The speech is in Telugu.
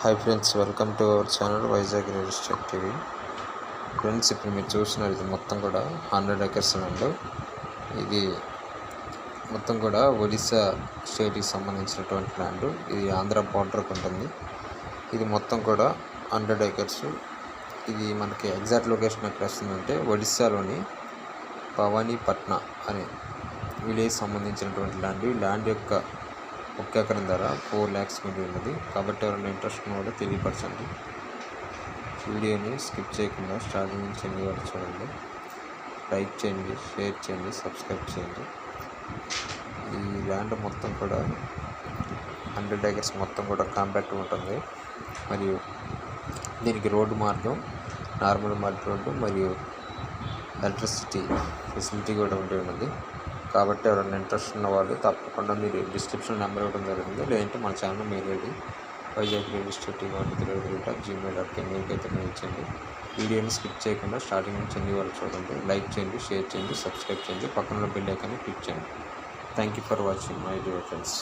Hi friends, welcome to our channel Vizag real estate TV. Friends, ఇప్పుడు మీరు చూస్తున్నారు ఇది మొత్తం కూడా 100 acres ల్యాండ్. ఇది మొత్తం కూడా ఒడిశా స్టేట్కి సంబంధించినటువంటి ల్యాండ్. ఇది ఆంధ్ర బార్డర్కి ఉంటుంది. ఇది మొత్తం కూడా 100 acres. ఇది మనకి ఎగ్జాక్ట్ లొకేషన్ ఎక్కడ వస్తుందంటే ఒడిశాలోని భవానీపట్నా అనే విలేజ్ సంబంధించినటువంటి ల్యాండ్. ఈ ల్యాండ్ యొక్క 1 ఎకరం ధర 4 lakhs మీద ఉన్నది. కాబట్టి ఎవరైనా ఇంట్రెస్ట్ ఉన్న కూడా తెలియపరచండి. వీడియోని స్కిప్ చేయకుండా స్టార్టింగ్ నుంచి ఎన్ని వరకు చూడండి. లైక్ చేయండి, షేర్ చేయండి, సబ్స్క్రైబ్ చేయండి. ఈ ల్యాండ్ మొత్తం కూడా 100 acres మొత్తం కూడా కాంపాక్ట్ ఉంటుంది. మరియు దీనికి రోడ్డు మార్గం, నార్మల్ మడ్ రోడ్డు మరియు ఎలక్ట్రిసిటీ ఫెసిలిటీ కూడా ఉంటుంది. కాబట్టి ఎవరైనా ఇంట్రెస్ట్ ఉన్న వాళ్ళు తప్పకుండా మీరు డిస్క్రిప్షన్ నెంబర్ ఇవ్వడం జరిగింది. లేదంటే మన channel mail ID Vizag real estate gmail.com మీకైతే మెయిల్ చేయండి. వీడియోని స్కిప్ చేయకుండా స్టార్టింగ్ నుంచి ఎన్ని వరకు చూడండి. లైక్ చేయండి, షేర్ చేయండి, సబ్స్క్రైబ్ చేయండి, పక్కన బెల్ ఐకాన్ని క్లిక్ చేయండి. Thank you for watching my dear friends.